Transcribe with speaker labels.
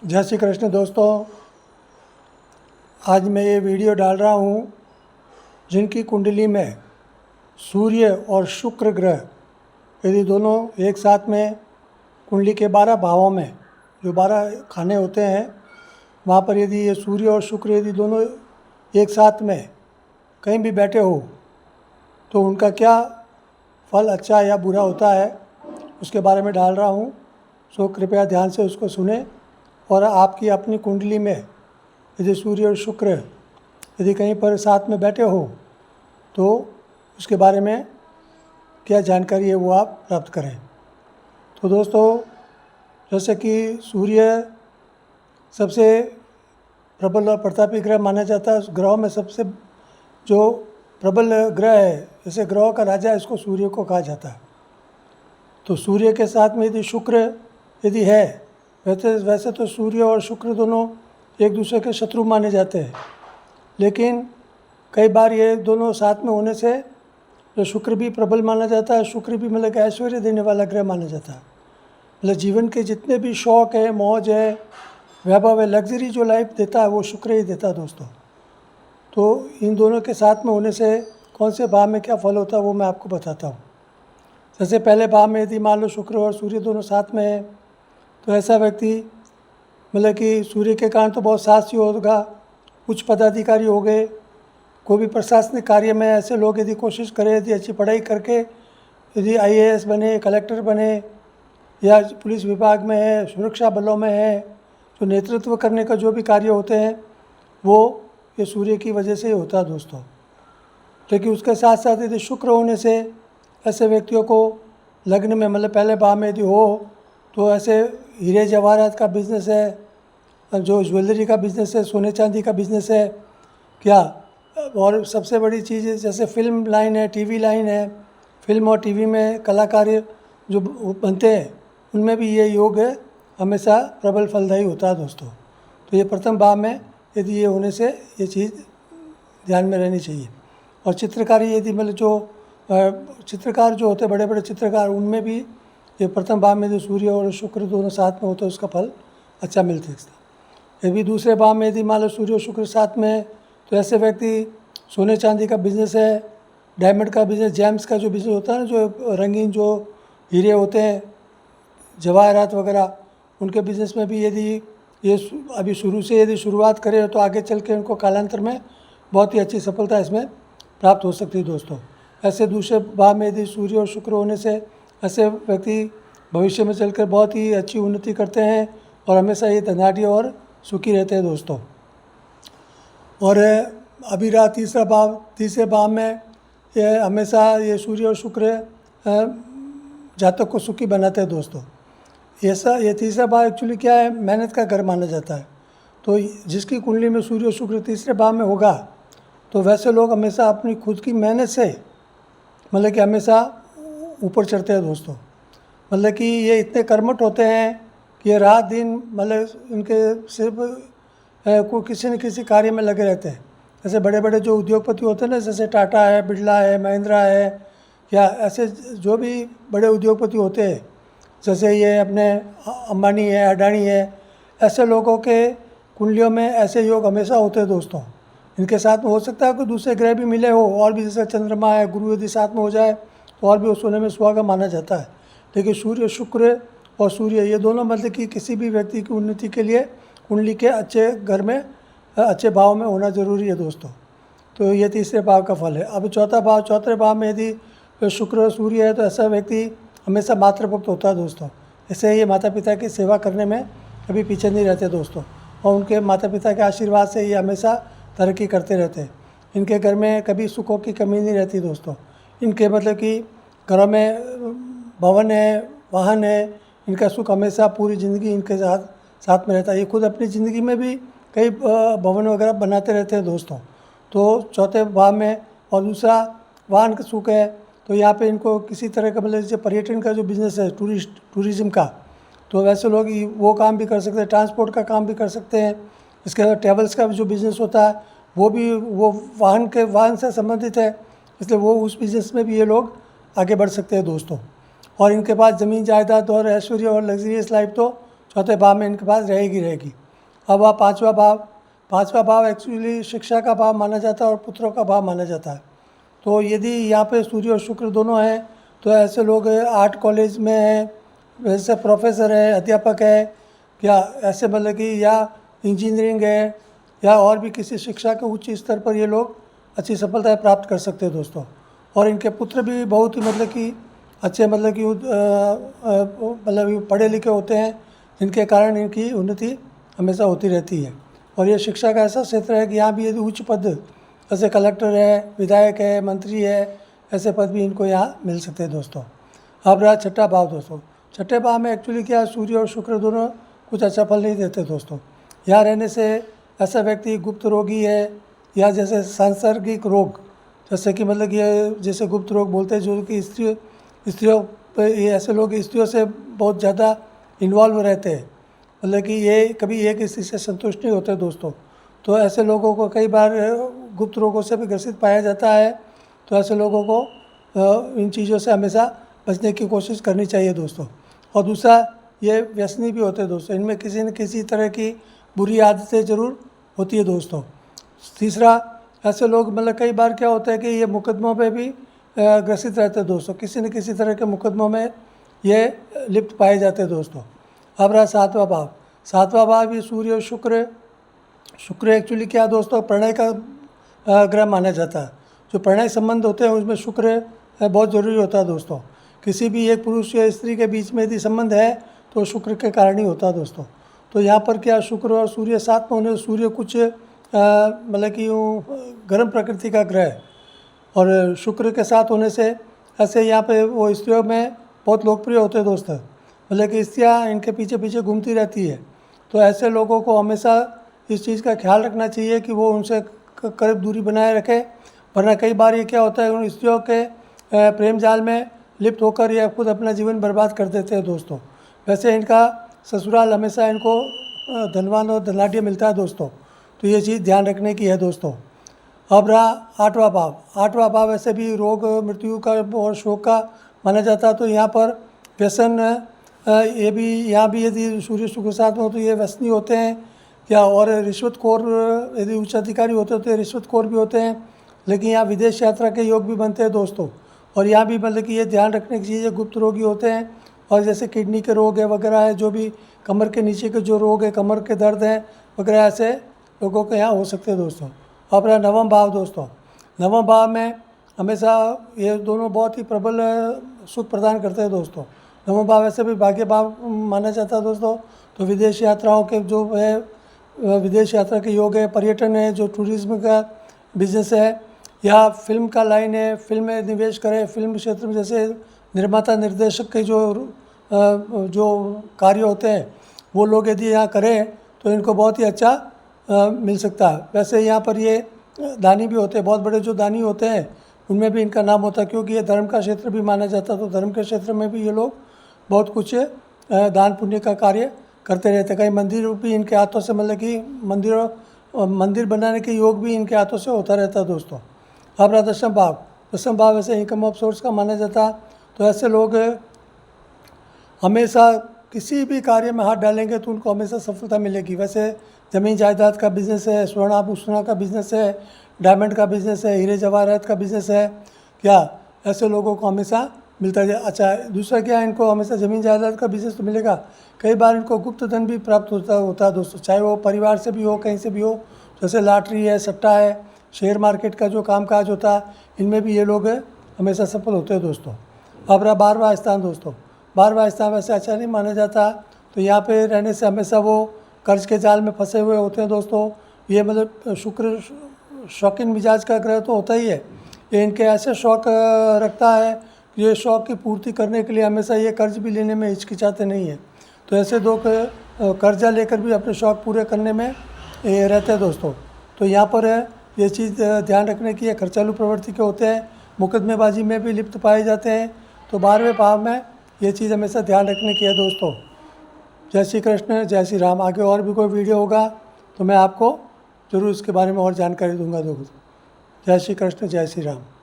Speaker 1: जय श्री कृष्ण दोस्तों, आज मैं ये वीडियो डाल रहा हूँ जिनकी कुंडली में सूर्य और शुक्र ग्रह यदि दोनों एक साथ में कुंडली के 12 भावों में जो 12 खाने होते हैं वहाँ पर यदि ये सूर्य और शुक्र यदि दोनों एक साथ में कहीं भी बैठे हो तो उनका क्या फल अच्छा या बुरा होता है उसके बारे में डाल रहा हूँ। सो कृपया ध्यान से उसको सुने और आपकी अपनी कुंडली में यदि सूर्य और शुक्र यदि कहीं पर साथ में बैठे हो तो उसके बारे में क्या जानकारी है वो आप प्राप्त करें। तो दोस्तों, जैसे कि सूर्य सबसे प्रबल और प्रतापी ग्रह माना जाता है, ग्रहों में सबसे जो प्रबल ग्रह है, जैसे ग्रहों का राजा इसको सूर्य को कहा जाता है। तो सूर्य के साथ में यदि शुक्र यदि है, वैसे तो सूर्य और शुक्र दोनों एक दूसरे के शत्रु माने जाते हैं, लेकिन कई बार ये दोनों साथ में होने से जो शुक्र भी प्रबल माना जाता है, शुक्र भी मतलब ऐश्वर्य देने वाला ग्रह माना जाता है। मतलब जीवन के जितने भी शौक़ है, मौज है, वैभव है, लग्जरी जो लाइफ देता है वो शुक्र ही देता है दोस्तों। तो इन दोनों के साथ में होने से कौन से भाव में क्या फल होता है वो मैं आपको बताता हूँ। जैसे पहले भाव में यदि मान लो शुक्र और सूर्य दोनों साथ में है तो ऐसा व्यक्ति मतलब कि सूर्य के कारण तो बहुत साहसी होगा, उच्च पदाधिकारी हो गए, कोई भी प्रशासनिक कार्य में ऐसे लोग यदि कोशिश करें, यदि अच्छी पढ़ाई करके यदि IAS बने, कलेक्टर बने या पुलिस विभाग में है, सुरक्षा बलों में है, जो नेतृत्व करने का जो भी कार्य होते हैं वो ये सूर्य की वजह से ही होता है दोस्तों। लेकिन उसके साथ साथ यदि शुक्र होने से ऐसे व्यक्तियों को लग्न में मतलब पहले भाव में यदि हो तो ऐसे हीरे जवाहरात का बिज़नेस है, जो ज्वेलरी का बिज़नेस है, सोने चांदी का बिज़नेस है क्या, और सबसे बड़ी चीज़ है जैसे फिल्म लाइन है, TV लाइन है, फिल्म और TV में कलाकार जो बनते हैं उनमें भी ये योग है हमेशा प्रबल फलदायी होता है दोस्तों। तो ये प्रथम भाव में यदि ये होने से ये चीज़ ध्यान में रहनी चाहिए। और चित्रकारी यदि मतलब जो चित्रकार जो होते हैं बड़े बड़े चित्रकार, उनमें भी ये प्रथम भाव में यदि सूर्य और शुक्र दोनों साथ में हो तो उसका फल अच्छा मिलता है। यदि दूसरे भाव में यदि मान लो सूर्य और शुक्र साथ में है तो ऐसे व्यक्ति सोने चांदी का बिज़नेस है, डायमंड का बिज़नेस, जेम्स का जो बिज़नेस होता है ना, जो रंगीन जो हीरे होते हैं, जवाहरात वगैरह, उनके बिज़नेस में भी यदि ये अभी शुरू से यदि शुरुआत करें तो आगे चल के उनको कालांतर में बहुत ही अच्छी सफलता इसमें प्राप्त हो सकती है दोस्तों। ऐसे दूसरे भाव में यदि सूर्य और शुक्र होने से ऐसे व्यक्ति भविष्य में चलकर बहुत ही अच्छी उन्नति करते हैं और हमेशा ये धनाढ़ी और सुखी रहते हैं दोस्तों। और अभी रहा तीसरे भाव में ये हमेशा ये सूर्य और शुक्र जातक को सुखी बनाते हैं दोस्तों। ये तीसरा भाव एक्चुअली क्या है, मेहनत का घर माना जाता है। तो जिसकी कुंडली में सूर्य और शुक्र तीसरे भाव में होगा तो वैसे लोग हमेशा अपनी खुद की मेहनत से मतलब कि हमेशा ऊपर चढ़ते हैं दोस्तों। मतलब कि ये इतने कर्मठ होते हैं कि ये रात दिन मतलब इनके सिर्फ को किसी न किसी कार्य में लगे रहते हैं। जैसे बड़े बड़े जो उद्योगपति होते हैं ना, जैसे टाटा है, बिरला है, महिंद्रा है, या ऐसे जो भी बड़े उद्योगपति होते हैं, जैसे ये अपने अंबानी है, अडानी है, ऐसे लोगों के कुंडलियों में ऐसे योग हमेशा होते हैं दोस्तों। इनके साथ में हो सकता है कोई दूसरे ग्रह भी मिले हो और भी, जैसे चंद्रमा है, गुरु यदि साथ में हो जाए तो और भी उस सोने में सुहागा माना जाता है। लेकिन सूर्य, शुक्र और सूर्य ये दोनों मतलब कि किसी भी व्यक्ति की उन्नति के लिए कुंडली के अच्छे घर में, अच्छे भाव में होना ज़रूरी है दोस्तों। तो ये तीसरे भाव का फल है। अब चौथे भाव में यदि शुक्र और सूर्य है तो ऐसा व्यक्ति हमेशा मातृभक्त होता है दोस्तों। इससे ये माता पिता की सेवा करने में कभी पीछे नहीं रहते दोस्तों, और उनके माता पिता के आशीर्वाद से ये हमेशा तरक्की करते रहते हैं। इनके घर में कभी सुखों की कमी नहीं रहती दोस्तों। इनके मतलब कि घरों में भवन है, वाहन है, इनका सुख हमेशा पूरी ज़िंदगी इनके साथ में रहता है। ये खुद अपनी ज़िंदगी में भी कई भवन वगैरह बनाते रहते हैं दोस्तों। तो चौथे भाव में, और दूसरा वाहन का सुख है तो यहाँ पे इनको किसी तरह का मतलब जैसे पर्यटन का जो बिज़नेस है, टूरिज़्म का, तो वैसे लोग वो काम भी कर सकते हैं, ट्रांसपोर्ट का काम भी कर सकते हैं। इसके अलावा ट्रेवल्स का जो बिज़नेस होता है वो भी वो वाहन से संबंधित है, इसलिए वो उस बिज़नेस में भी ये लोग आगे बढ़ सकते हैं दोस्तों। और इनके पास ज़मीन जायदाद और ऐश्वर्य और लग्जरियस लाइफ तो चौथे भाव में इनके पास रहेगी। अब वह पाँचवा भाव एक्चुअली शिक्षा का भाव माना जाता है और पुत्रों का भाव माना जाता है। तो यदि यहाँ पे सूर्य और शुक्र दोनों हैं तो ऐसे लोग आर्ट कॉलेज में हैं, वैसे प्रोफेसर है, अध्यापक है, या ऐसे मतलब कि या इंजीनियरिंग है या और भी किसी शिक्षा के उच्च स्तर पर ये लोग अच्छी सफलताएं प्राप्त कर सकते हैं दोस्तों। और इनके पुत्र भी बहुत ही मतलब कि अच्छे मतलब कि मतलब पढ़े लिखे होते हैं, जिनके कारण इनकी उन्नति हमेशा होती रहती है। और ये शिक्षा का ऐसा क्षेत्र है कि यहाँ भी यदि उच्च पद जैसे कलेक्टर है, विधायक है, मंत्री है, ऐसे पद भी इनको यहाँ मिल सकते हैं दोस्तों। अब रहा छठा भाव दोस्तों। छठे भाव में एक्चुअली क्या, सूर्य और शुक्र दोनों कुछ अच्छा फल नहीं देते दोस्तों। यहाँ रहने से ऐसा व्यक्ति गुप्त रोगी है या जैसे सांसर्गिक रोग, जैसे कि मतलब ये जैसे गुप्त रोग बोलते हैं, जो कि स्त्रियों पे ये ऐसे लोग स्त्रियों से बहुत ज़्यादा इन्वॉल्व रहते हैं, मतलब कि ये कभी एक स्त्री से संतुष्ट नहीं होते दोस्तों। तो ऐसे लोगों को कई बार गुप्त रोगों से भी ग्रसित पाया जाता है। तो ऐसे लोगों को इन चीज़ों से हमेशा बचने की कोशिश करनी चाहिए दोस्तों। और दूसरा, ये व्यसनी भी होते हैं दोस्तों, इनमें किसी न किसी तरह की बुरी आदतें ज़रूर होती है दोस्तों। तीसरा, ऐसे लोग मतलब कई बार क्या होता है कि ये मुकदमों पे भी ग्रसित रहते हैं दोस्तों, किसी न किसी तरह के मुकदमों में ये लिप्त पाए जाते हैं दोस्तों। अब रहा सातवां भाव। सातवां भाव ये सूर्य और शुक्र एक्चुअली क्या दोस्तों, प्रणय का ग्रह माना जाता है। जो प्रणय संबंध होते हैं उसमें शुक्र बहुत ज़रूरी होता है दोस्तों। किसी भी एक पुरुष या स्त्री के बीच में यदि संबंध है तो शुक्र के कारण ही होता है दोस्तों। तो यहाँ पर क्या, शुक्र और सूर्य साथ में होने, सूर्य कुछ मतलब कि गर्म प्रकृति का ग्रह है और शुक्र के साथ होने से ऐसे यहाँ पे वो स्त्रियों में बहुत लोकप्रिय होते हैं दोस्त, मतलब कि स्त्रियाँ इनके पीछे पीछे घूमती रहती है। तो ऐसे लोगों को हमेशा इस चीज़ का ख्याल रखना चाहिए कि वो उनसे करीब दूरी बनाए रखें, वरना कई बार ये क्या होता है, उन स्त्रियों के प्रेम जाल में लिप्त होकर ये खुद अपना जीवन बर्बाद कर देते हैं दोस्तों। वैसे इनका ससुराल हमेशा इनको धनवान और धनाढ़ मिलता है दोस्तों, तो ये चीज़ ध्यान रखने की है दोस्तों। अब रहा आठवां भाव। आठवां भाव वैसे भी रोग मृत्यु का और शोक का माना जाता है। तो यहाँ पर व्यसन ये भी, यहाँ भी यदि सूर्य शुक्र साथ में हो तो ये व्यसनी होते हैं क्या, और रिश्वतखोर यदि उच्च अधिकारी होते हैं तो ये रिश्वतखोर भी होते हैं। लेकिन यहाँ विदेश यात्रा के योग भी बनते हैं दोस्तों। और यहाँ भी मतलब कि ये ध्यान रखने की चीज़ है, गुप्त रोगी होते हैं और जैसे किडनी के रोग है वगैरह है, जो भी कमर के नीचे के जो रोग है, कमर के दर्द हैं वगैरह, ऐसे लोगों के यहाँ हो सकते हैं दोस्तों। अब रहा नवम भाव दोस्तों। नवम भाव में हमेशा ये दोनों बहुत ही प्रबल सुख प्रदान करते हैं दोस्तों। नवम भाव ऐसे भी भाग्य भाव माना जाता है दोस्तों। तो विदेश यात्राओं के जो है, विदेश यात्रा के योग है, पर्यटन है, जो टूरिज्म का बिजनेस है, या फिल्म का लाइन है, फिल्म में निवेश करें, फिल्म क्षेत्र में जैसे निर्माता निर्देशक के जो कार्य होते हैं वो लोग यदि यहाँ करें तो इनको बहुत ही अच्छा मिल सकता है। वैसे यहाँ पर ये दानी भी होते हैं, बहुत बड़े जो दानी होते हैं उनमें भी इनका नाम होता है, क्योंकि ये धर्म का क्षेत्र भी माना जाता है। तो धर्म के क्षेत्र में भी ये लोग बहुत कुछ दान पुण्य का कार्य करते रहते हैं। कई मंदिर भी इनके हाथों से, मतलब कि मंदिर बनाने के योग भी इनके हाथों से होता रहता है दोस्तों। अब रहा दशम भाव। दशम भाव ऐसे इनकम ऑफ सोर्स का माना जाता है। तो ऐसे लोग हमेशा किसी भी कार्य में हाथ डालेंगे तो उनको हमेशा सफलता मिलेगी। वैसे ज़मीन जायदाद का बिज़नेस है, स्वर्ण आभूषण का बिज़नेस है, डायमंड का बिज़नेस है, हीरे जवाहरात का बिज़नेस है, क्या ऐसे लोगों को हमेशा मिलता है। अच्छा, दूसरा क्या, इनको हमेशा ज़मीन जायदाद का बिज़नेस तो मिलेगा, कई बार इनको गुप्त धन भी प्राप्त होता है दोस्तों, चाहे वो परिवार से भी हो, कहीं से भी हो। जैसे लॉटरी है, सट्टा है, शेयर मार्केट का जो कामकाज होता है, इनमें भी ये लोग हमेशा सफल होते हैं दोस्तों। अब रहा 12वां स्थान दोस्तों। 12वां स्थान वैसे अच्छा नहीं माना जाता। तो यहाँ पे रहने से हमेशा वो कर्ज के जाल में फंसे हुए होते हैं दोस्तों। ये मतलब शुक्र शौकीन मिजाज का ग्रह तो होता ही है, ये इनके ऐसे शौक रखता है कि ये शौक की पूर्ति करने के लिए हमेशा ये कर्ज भी लेने में हिचकिचाते नहीं है। तो ऐसे दो कर्जा लेकर भी अपने शौक पूरे करने में रहते हैं दोस्तों। तो यहाँ पर ये चीज़ ध्यान रखने की है, खर्चालू प्रवृत्ति के होते हैं, मुकदमेबाजी में भी लिप्त पाए जाते हैं। तो 12वें भाव में ये चीज़ हमेशा ध्यान रखने की है दोस्तों। जय श्री कृष्ण, जय श्री राम। आगे और भी कोई वीडियो होगा तो मैं आपको ज़रूर इसके बारे में और जानकारी दूंगा दोस्तों। जय श्री कृष्ण, जय श्री राम।